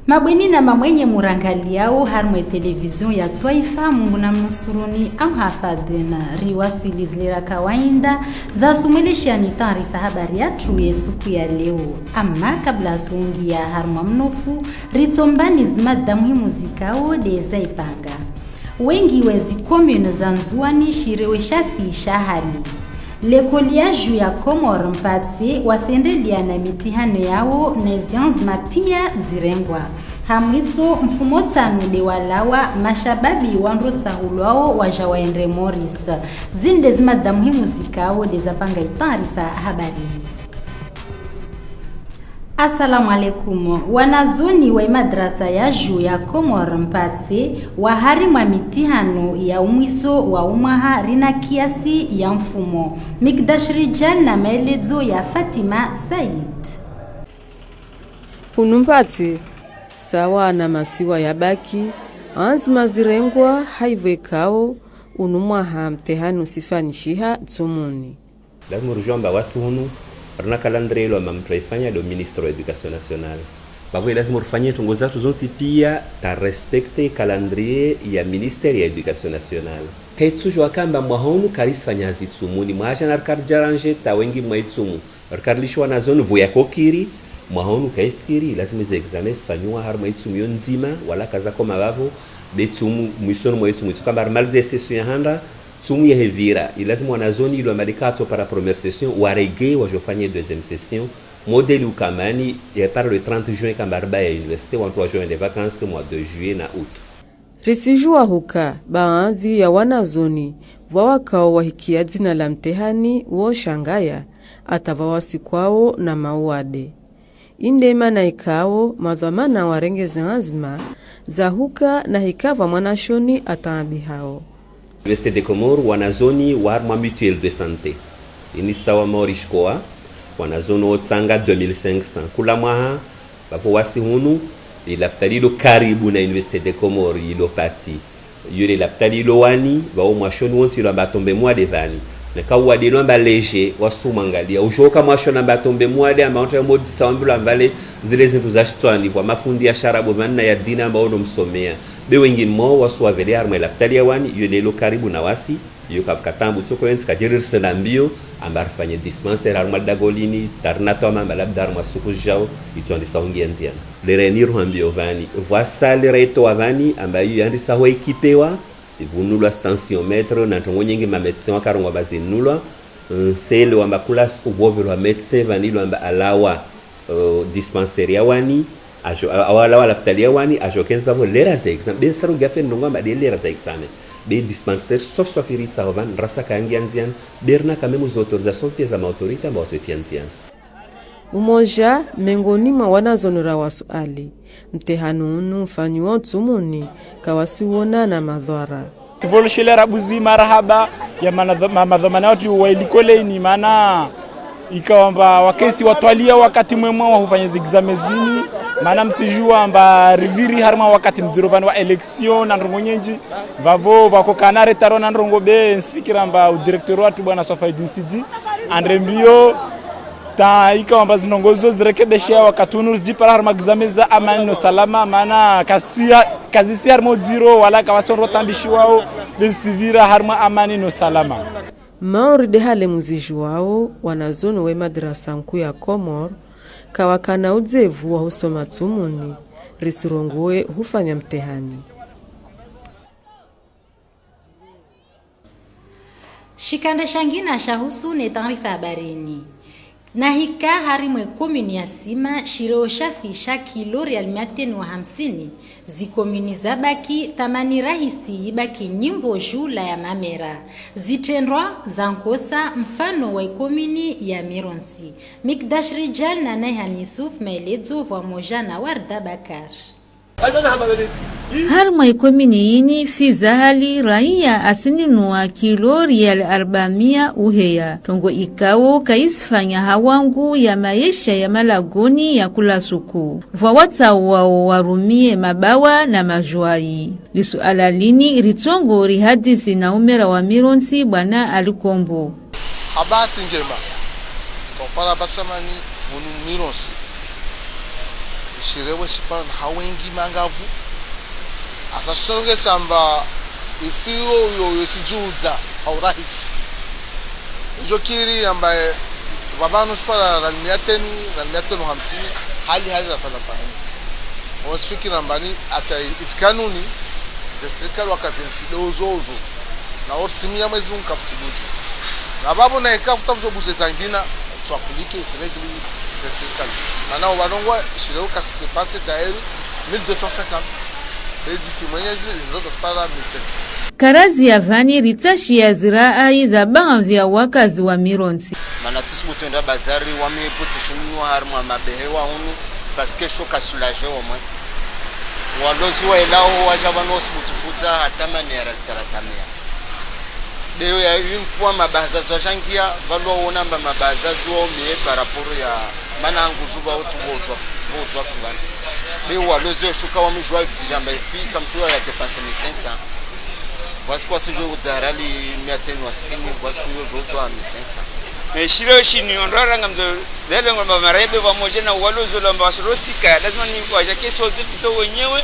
Mabweni na mamwenye murangali yao harmwe televizion ya Twaifa Mungu na mnusuruni au hafadhena riwasilizlera kawaida za sumulishani taarifa habari ya truye siku ya leo. Ama kabla sungi ya harmwa mnofu ritombani zimada muhimu zikao deza ipanga. Wengi wezi commune za Nzuani shirewe shafisha hali. Lekoliaju ya Komoro Mpatse wasendelia na mitihano yao na zianzima pia zirengwa. Hamwiso mfumo tano de walawa mashababi wandrotsa hulwao waja waendre Morris. Zinde zimada muhimu zikao dezapanga taarifa habari. Assalamu alaikum. Wanazoni wa madrasa ya juu ya Komoro Mpatse wahari mwa mitihano ya umwiso wa umaha rina kiasi ya mfumo. Mikdash Rijal na maelezo ya Fatima Said. Unumpatse sawa na masiwa ya baki anzima zirengwa haivekao unumwaha mtihano sifanishiha tsumuni. Lazima rujomba wasi hunu rina calendrier lo mamtraifanya do ministro wa education nationale. Babu lazima rufanye tungo zatu zonsi pia ta respecte calendrier ya ministère ya education nationale. Kaitsujo wakamba mwahonu karisfanya zitsumuni mwaja na karjaranje ta wengi mwaitsumu. Karlishwa na zone vuya kokiri mwahonu kaiskiri lazima ze examens fanywa har mwaitsumu yonzima wala kaza koma bavo de tsumu mwishono mwaitsumu tukamba malze session ya handa tsumu ya hevira lazima wanazoni ilo amalikato para première session warege wajofanye deuxième session modeli ukamani ya par le 30 juin kambarba ya université wa 3 juin de vacances mois de juillet na août. Risijua huka baadhi ya wanazoni wakao wahikia jina la mtihani wo shangaya atavawasi kwao na mauade. Indema na ikao madhamana warengeze azma za huka na hikava mwanashoni ataambi hao. Université de Comores wanazoni warma mutuelle de santé. Inisawa morishkoa wanazoni otsanga 2500 kula mwaha bapo wasi hunu ilaptalilo karibu na Université de Comores ilo pati. Yule laptalilo wani bao mwashoni wonsi lo batombe mwa devani. Neka wadi lo mba léger wasumangalia ujoka mwashona batombe mwa de ambaonto modi sambula mbale zile zintu za shtwani kwa mafundi ya sharabu manna ya dina ambao msomea. Be wengine mo wasu wavele arma laptalia wani yule lo karibu na wasi yukatambu tsoko yenzi kajirirse na mbio ambarfanye dispensaire arma dagolini tarnato mamba labdar masuku jao itondi saungi nziana le renir hambio vani voisa le reto avani ambayo yandi saho ekipewa ivunulwa tensiomètre na tongo nyingi ma médecin wakarongwa bazinulwa sele wamba kula sku vovelwa médecin vanilo amba alawa dispensaire wani ajo awala wala ptalia wani ajo kenza vo lera za exam be saru gafe ndongo ma de lera za examen be dispensaire sauf soit firit savan rasa kangi anzian berna quand même aux autorisations pièces à autorité ma autorité anzian. Umoja mengoni mwa wanazonora wasuali mtihano unu mfanywa tsumuni kawasiwona na madhara tivolushele rabuzi marahaba ya madhamana watu wailikole maana ikawamba wakesi watwalia wakati mwemwa wa hufanya examezini maana msijua amba riviri harma wakati mzirovani wa election na ndongo nyenji vavo vako kanare taro na ndongo be nsifikira amba udirektori watu bwana Safaidin Sidi andrembio ta ikawamba zinongozo zirekebesha wakati unu zijipara harma exameza amani no salama maana kazisi harmo zero wala kawasonro tambishi wao besivira harma amani no salama. Mauri de hale muziju wao wanazono we madrasa mkuu ya Komoro kawakana udzevu wa husoma tsumuni risirongoe hufanya mtihani. Shikanda shangina shahusu ne taarifa habarini. Na hika harimwe komuni ya Sima shireo shafisha kilo real 250 zikomuni za baki tamani rahisi ibaki nyimbo jula ya mamera zitendwa za nkosa mfano wa komuni ya Mironsi. Mikdash Rijal na Nehan Yusuf maelezo wa moja na Warda Bakar. Harma ikomini yini fiza hali raia asinunua kilo rial 400 uheya. Tongo ikawo kaisifanya hawangu ya maisha ya malagoni ya kula suku. Vwawata wao warumie mabawa na majuai. Lisu alalini ritongo rihadisi na umera wa mironsi bwana alikombo. Habati njema. Kompara basamani munu mironsi. Ishirewe sipara na hawengi mangavu. Asasonge samba ifio yo yesijuza au rahisi. Ijokiri ambaye babano spara ranmiateni 50 hali la falafani. Wasifikiri ambani ata iskanuni za serikali wakazensidozozo na orsimia mwezi unkapsibuji. Na babu na ikafuta vuzobuze zangina tuapulike isregli za serikali. Maana wanongwa shireo kasite passe daeru 1250. Karazi ya vani ritashi ya zirai za vya wakazi wa mironsi. Manatisi mutenda bazari wamepote shunua harma mabehewa hunu paske shoka sulaje omwe. Walozi wa elao wajabano sibutufuza hatama ni taratamia. Deo ya yunfua mabazazi wa jangia valua wona mabazazi wa omie paraporo ya mana angujuba otu fulani. Leo walozi shuka wa mjua exijamba ifi kamchua ya dépenser 1500. Voici quoi ce jour uzarali 160 voici quoi jozo wa 1500. Shiro shini ondora ngamzo lele ngomba marebe pamoja na walozi lamba wasirosika lazima ni kwa jake sote piso wenyewe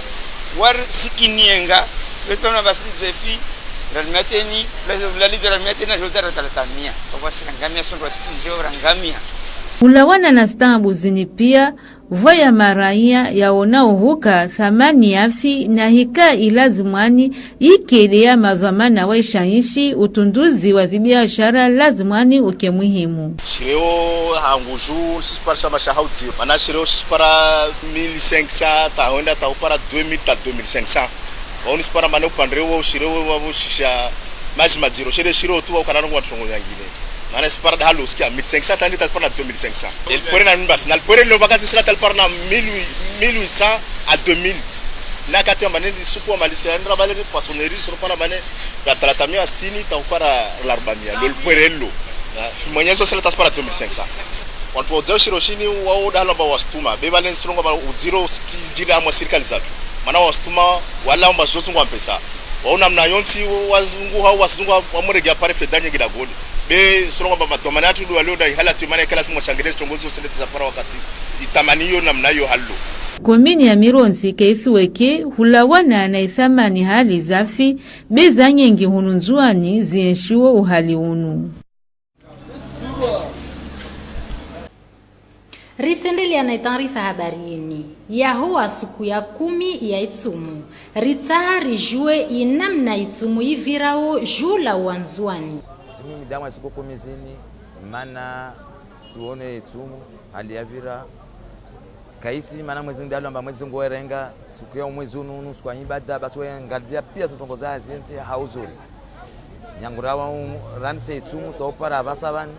war sikinienga leto na basiti zefi ralmateni la lidera ralmateni jotara talatamia kwa sirangamia sondo tizo rangamia. Ulawana na stambu zini pia vaya maraia yaonao huka thamani yafi na hika ilazimani ikelea madhamana wa ishanishi utunduzi wa biashara lazimani uke muhimu. Shireo hanguju sisparisha mashahauti mana shireo sispara 1500 tahonda tahupara 2000 ta 2500 wauni spara mane upandrewo shireo wabushisha majimajiro shireo tu wakanangu watungo nyingine. Mana separa de halos kia 1500 tandi talpana 2500. El pore na mbas na pore lo bakati sira talpana 1800 à 2000. Na kati ambane suko malisia ndra balere poissonnerie sur pana mane la tratamia stini ta para l'arbamia lo pore lo. Fumonyezo sira taspara 2500. Watu wajao shiroshini wao dalo ba wastuma be balen sirongo ba uziro jira amo serikali zatu. Mana wastuma wala mba zozungu mpesa. Waona mnayonsi wazungu hao wazungu wamurege apare fedanye gida goli. Be sorongo ba matomanatu do walio da hala tumane kala simu changelezi tongozo sende tazapara wakati itamaniyo na mnayo hallo. Komini ya mironsi keisi weke hulawana na ithamani hali zafi beza nyengi hununzuani zienshiwo uhali unu. Risendelia na taarifa habarini ya hoa siku ya 10 ya Itsumu ritaha rijue inamna Itsumu ivirao jula wanzuani. Mimi damu siku 10 zini mana tuone Itsumu hali ya vira kaisi mana mwezi ndalo amba mwezi ngoerenga siku ya mwezi unu siku ibada basi ngalizia pia zitongoza azienzi hauzuri nyangurawa ranse Itsumu topara basabani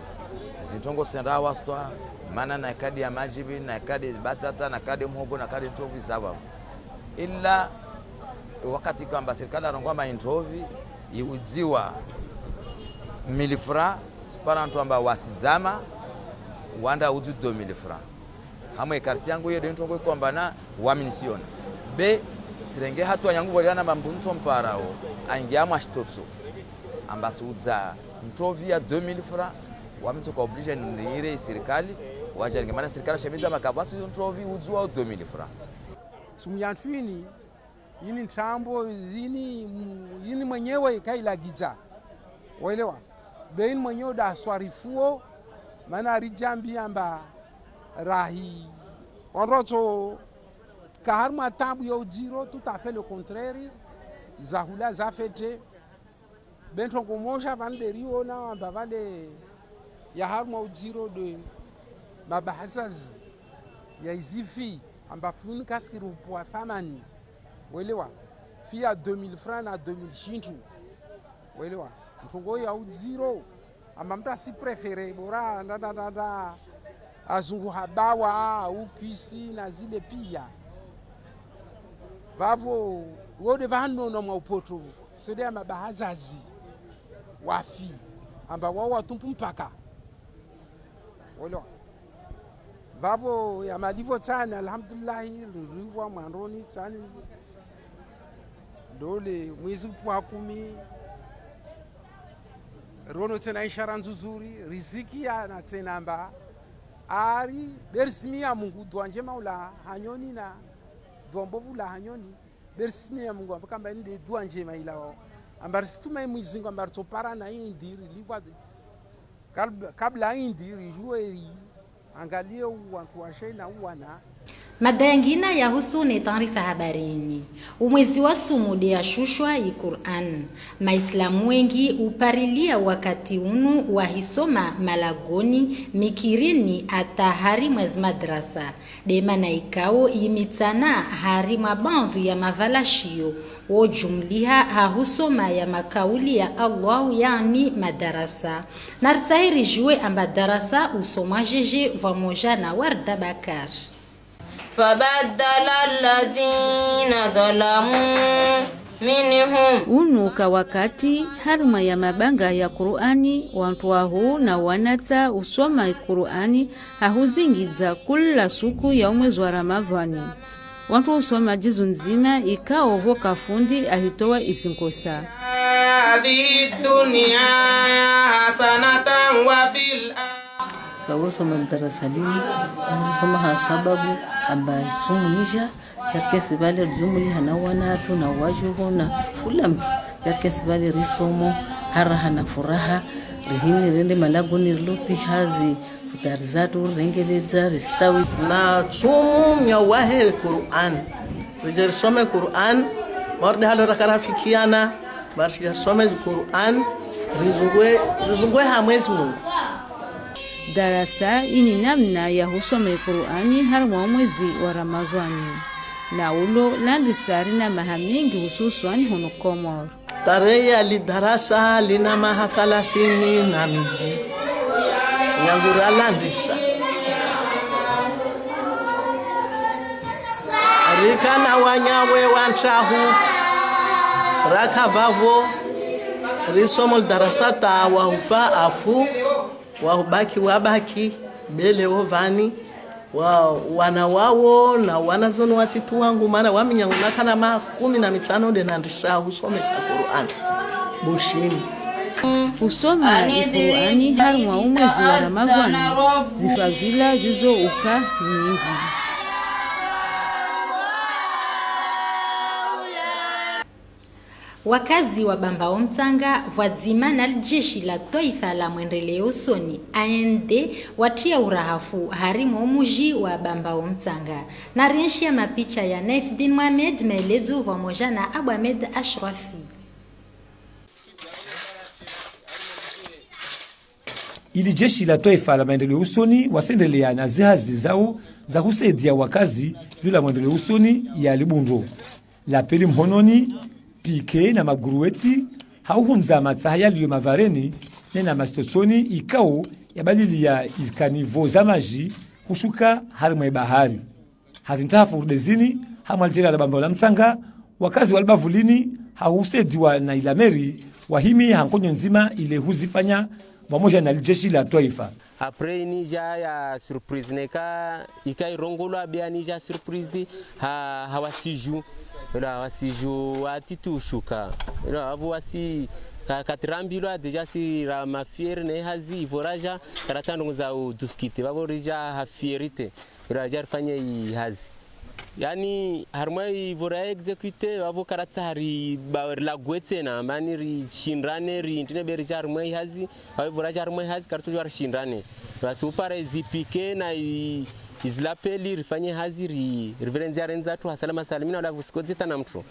zitongo sendawa stwa mana na kadi ya majibi na kadi batata na kadi mhogo na kadi ntovi sababu ila wakati kwamba serikali arongwa intovi iudziwa milifra para mtu amba wasizama wanda udu 2000 francs hamwe karti yangu hiyo ndio ntongo kwamba na waminisiona be sirenge hatu yangu boliana mbunto mparao aingiamwa shitotso amba suudza mtovi ya 2000 francs wamtu kwa oblige ndire serikali wajange maana serikali shamiza makabasi ntrovi uzua 2000 francs sumyantwini yini trambo yini mwenyewe kailagiza waelewa bein mwenyewe da swarifuo maana rijambi amba rahi onroto kaharma tambu yo jiro tout à fait le contraire zahula zafete bento komosha vanderio na amba vale ya harma ujiro de mabahasaz ya izifi amba funi kaskiru kwa thamani welewa fia 2000 francs na 2000 shintu welewa mtongo ya ujiro amba mta si prefere bora ndadada azungu habawa au kisi na zile pia vavo wode vahano na maupoto sode mabahazazi wafi amba wao watumpu mpaka wolo babo ya malivo tsana alhamdulillah riwa mandoni tsani dole mwezi kwa 10 rono tena ishara nzuri riziki na tena amba ari bersimia Mungu dwanje maula hanyoni na dwambovu la hanyoni bersimia Mungu amba kamba ndi dwanje maila amba situma mwizingo amba topara na indiri liwa kabla indiri jueri angalie watu washaina uwana mada yangina ya husu ni taarifa habarini. Umwezi wa tsumude ya shushwa i Qur'an. Maislamu wengi uparilia wakati unu wahisoma malagoni mikirini atahari mwezi madrasa. Dema na ikao imitsana hari mabandhi ya mavalashio. Wo jumliha hahusoma ya makauli ya Allah yani madarasa. Nartahiri jue amba darasa usoma jeje vamoja na Warda Bakar. فبدل الذين ظلموا منهم unuka wakati harma ya mabanga ya Qur'ani wantu wahu na wanata usoma Qur'ani hahuzingiza kula suku ya mwezi wa Ramadhani wantu usoma jizu nzima ikao voka fundi ahitoa isinkosa hadhi dunya hasanatan wa fil Kawosoma mdarasalini kusoma sababu ambaye sumunisha charkesi bale jumuli hanawana tu na wajuhu na kula mtu charkesi bale risomo haraha na furaha rihini rende malagoni lupi hazi futarizatu rengeleza ristawi na sumu nyawahe Qur'an rijersome Qur'an marde halo rakarafikiana barshi some Qur'an rizungwe hamwezi Mungu. Darasa ini namna ya husome Qur'ani harma mwezi wa Ramadhani na ulo landisari na mahamingi hususan hono Komor. Tarehe li darasa lina maha 32 nyangura landisa rikana wanyawe wanchahu rakavavo risomol darasata wa hufa afu wabaki bele ovani wana wao na wanazoni watitu wangu maana waminyangu nakana 15 de nandisa husomesa Qur'an bushini usoma Qur'ani harma mwezi wa Ramadhani zifadhila zizo uka nyingi. Wakazi wa Bambao Mtsanga wadzima na jeshi la taifa la mwendeleo soni AND watia urahafu harimo muji wa Bambao Mtsanga na rienshia mapicha ya Naifdin Mohamed maelezo pamoja na Abu Ahmed Ashrafi. Ili jeshi la taifa la maendeleo usoni wasendelea na zihazi zao za kusaidia wakazi juu la maendeleo usoni ya Libunjo la peli mhononi pike na magurueti hauhunza matsaha yaliyo mavareni nena mastosoni ikao ya badili ya iskanivo za maji kushuka harimwe bahari hazintafu rudezini hamaltera la Bambao la Mtsanga wakazi walbavulini hausediwa na ilameri wahimi hankonyo nzima ile huzifanya pamoja na jeshi la taifa. Après nija ya surprise neka ikairongolwa bia nija surprise hawasiju ila wasiju atitushuka ila avu wasi katrambilo deja si ra mafier ne hazi voraja karatando za uduskite baborija hafierite ila jarfanye i hazi yani harmai vora execute avo karatsa hari la gwetsena mani ri shinrane ri intine berija harmai hazi avo voraja harmai hazi kartu jar shinrane basu pare zipike na izlapeli rifanye hazi riverenza renza tu salama salimina wala vusikozeta na mtu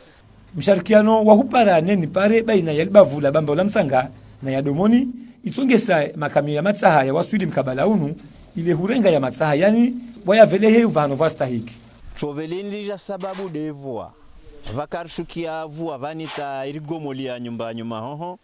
msharikiano wa hupara neni pare baina ya Libavula Bambao la Mtsanga na ya Domoni itongesa makamio ya matsaha ya waswidi mkabala unu ile hurenga ya matsaha yani waya velehe uvano vastahiki chovelini ya sababu devua vakarshukia vua vanita irigomolia nyumba nyuma hoho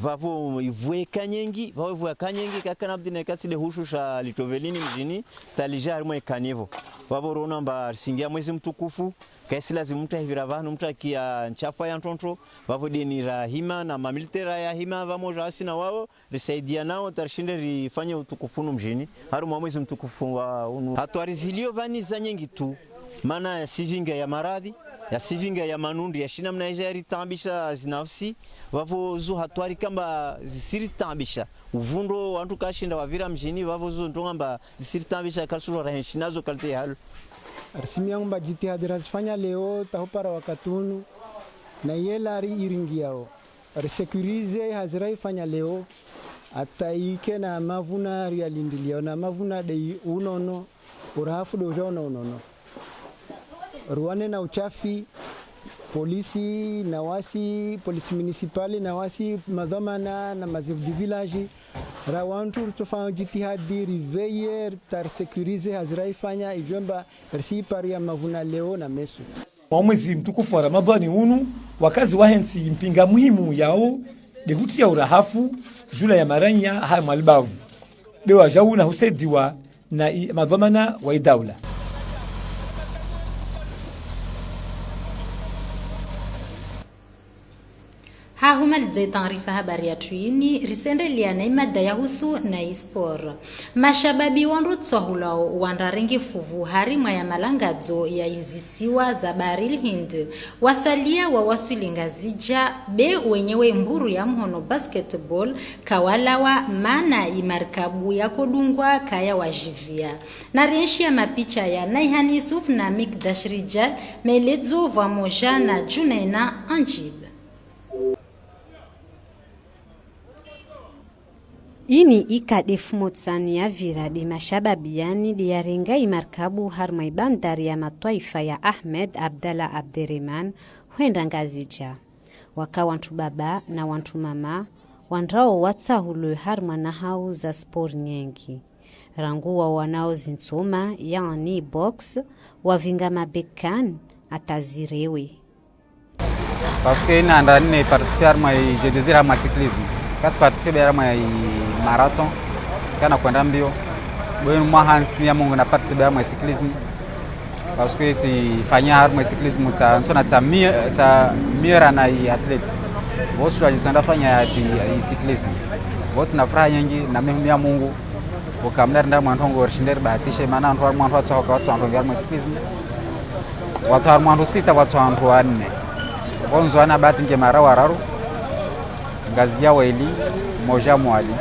vavo ivue kanyengi vavo ivue kanyengi kakana abdine kaside hushusha litovelini mjini talija harimo kanevo vavo rona mba singia mwezi mtukufu kaisi lazima mtu hivira vanu mtu akia nchapa ya ntonto vavo deni rahima na mamilitera ya hima vamo rasi na wao risaidia nao tarshinde rifanye utukufunu mjini harimo mwezi mtukufu wa unu hatuarizilio vani za nyengi tu mana ya sivinga ya maradhi ya sivinga ya manundi ya shina mnaijari tambisha zinafsi vavo zu hatwari kamba zisiri tambisha uvundo wantu kashinda wavira mjini vavo zu ndongamba zisiri tambisha kasuro rahenshinazo kalte halo arsimi yangu majitihadi razifanya leo tahupara wakatunu na yela ari iringiao resekurize hazirai fanya leo ataike na mavuna rialindilio na mavuna de unono urahafu dojona unono ruane na uchafi polisi na wasi polisi municipali na wasi madhamana na mazivdi village rawantu tofanya jitihadi riveye tar securize hazirai fanya ivyomba rsi paria mavuna leo na mesu mwezi mtukufu wa Ramadhani unu wakazi wahensi mpinga muhimu yao dehutia urahafu jula ya maranya haya malbavu bewa jauna husediwa na madhamana wa idaula. Humaliza taarifa habari ya tuini risendelia na imada ya husu na ispor. Mashababi wanrutswa hulao wandarengi fuvu harimwa ya malangadzo ya izisiwa za Baril Hind. Wasalia wa wasulinga zija be wenyewe mburu ya mhono basketball kawalawa mana imarkabu ya kodungwa kaya wajivia. Na rienshi ya mapicha ya Naihan Yusuf na Mikdash Rijal meledzo vamoja na Junaina Anjib. Ini ikadefu motsani ya viradi mashababiani diyarenga imarkabu harmai bandari ya matwaifa ya Ahmed Abdallah Abderrahman huenda ngazija. Waka wantu baba na wantu mama wandrao watsahulu harma na hau za sport nyengi. Ranguwa wanao zintsoma yani box wavinga mabekan atazirewe. Parce que ina andani participer harma je désire harma cyclisme. Kasi participer harma marathon sikana kwenda mbio bwen mahans pia mungu na participer harma cyclisme parce que ti fanya harma cyclisme ta sona ta mira na athlete bosu ajisanda fanya ti cyclisme botu na furaha nyingi na mimi ya mungu ukamda nda mwantongo rishinder bahatisha maana ndo mwanto atsoka watu ndo harma cyclisme watu harma sita watu ndo wanne bonzo ana bahati nge mara wararu ngazi ya weli moja mwali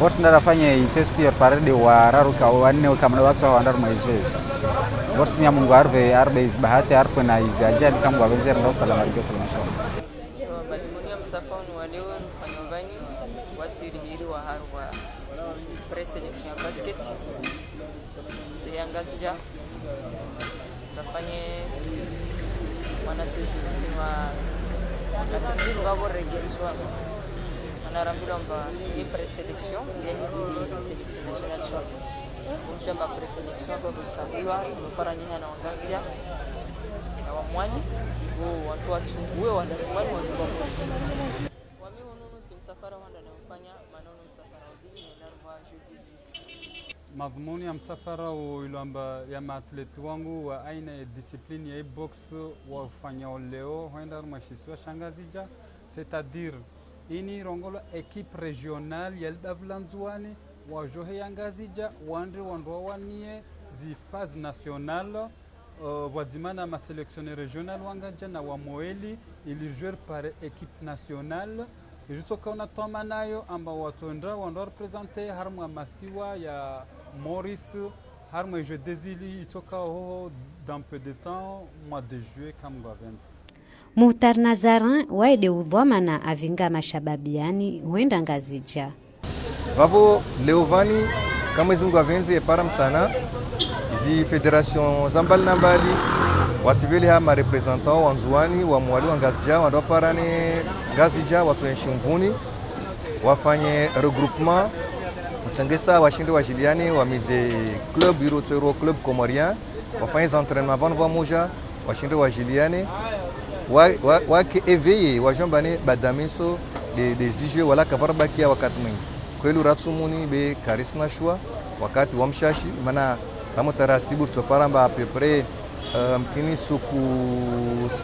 wote ndafanya test ya parade wa raruka wanne kama watu wandar maizezo wote ni mungu arbe is bahati arpo na izajali kama wawenze ndio salama alaykum salama Badimonia msafoni wa leo fanyovani wasiri hili wa harwa preselection ya basket siyangazija tafanye mwanaseju wa katatibu wabo regeliswa anarambira mba ni preselection yani selection national shop unjamba preselection kwa kutsangulwa sipara nyanya na wangazia na wamwani watu wachungue wanasimani wa polisi wami wonono timsafara wanda na ufanya manono msafara udini na narwa judizi madhumuni ya msafara ilamba ya maatleti wangu wa aina ya discipline ya box wafanya leo huenda rumashisiwa shangazija c'est-à-dire ini rongolo equipe régionale ya Davlanzwani wa johe yangazija wandre wandwa wanie zi phase nationale wadzimana ma sélectionné régional wangaja na wa Moeli ili jouer par équipe nationale ijutoka una toma nayo amba watondra wando representer harma masiwa ya Maurice harma je désili itoka ho dans peu de temps mois de juillet comme government Muhtar Nazarin waide udhamana avinga mashababiani huenda ngazija. Vavo Leovani kama izungu avenzi para msana izi federation zambali nambali wasivili hama representant wanzuani wa mwali wa ngazija wando parane ngazija watu enshimvuni wafanye regroupement mtangesa washinde wa Jiliani wa mije club Eurotero club comorien wafanye entraînement vano wa moja washinde wa Jiliani wake éveillé wajambane badamiso de zije wala kavarbakia wakati mwingi kweli ratsumuni be karisma shua wakati wa mshashi maana kama tarasibu tuparamba a peu près mkini suku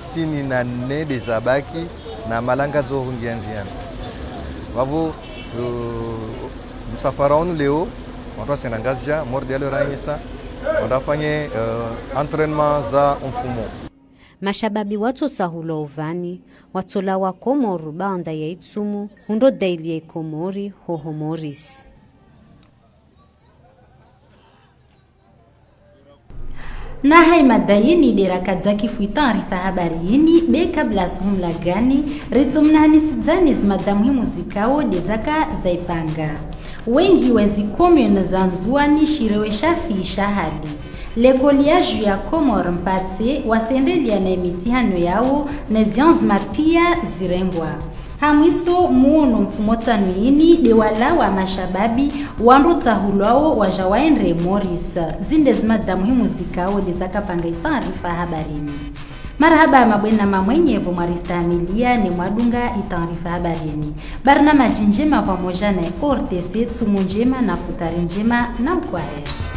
64 de zabaki na malanga zo hungianziana wavo msafara onu leo watu senangazja mordialo raisa wanafanye entraînement za mfumo mashababi watu tsahulo uvani watola wa Komoru banda ya itsumu hundo daily ya Komori hohomoris. Na hai madayini dera kadzaki fui taarifa habarini be kabla sumla gani rizumnani sidzani zmadamu zikao dezaka zaipanga wengi wezi commune za Nzuani shirewe shafi shahali lekoliaju ya Komor mpatse wasendelia na mitihano yao na zianzma pia zirengwa hamwiso muono mfumotano yini de wala wa mashababi wandu tsahulwao wajawaendre Morris zinde zmadamu himu zikao dezaka panga taarifa habarini. Marhaba mabwena mamwenyevo mwaristamilia ni mwadunga itaarifa habarini. Barnamaji njema pamoja na ORTC tsumu njema na futari njema na ukwaheri.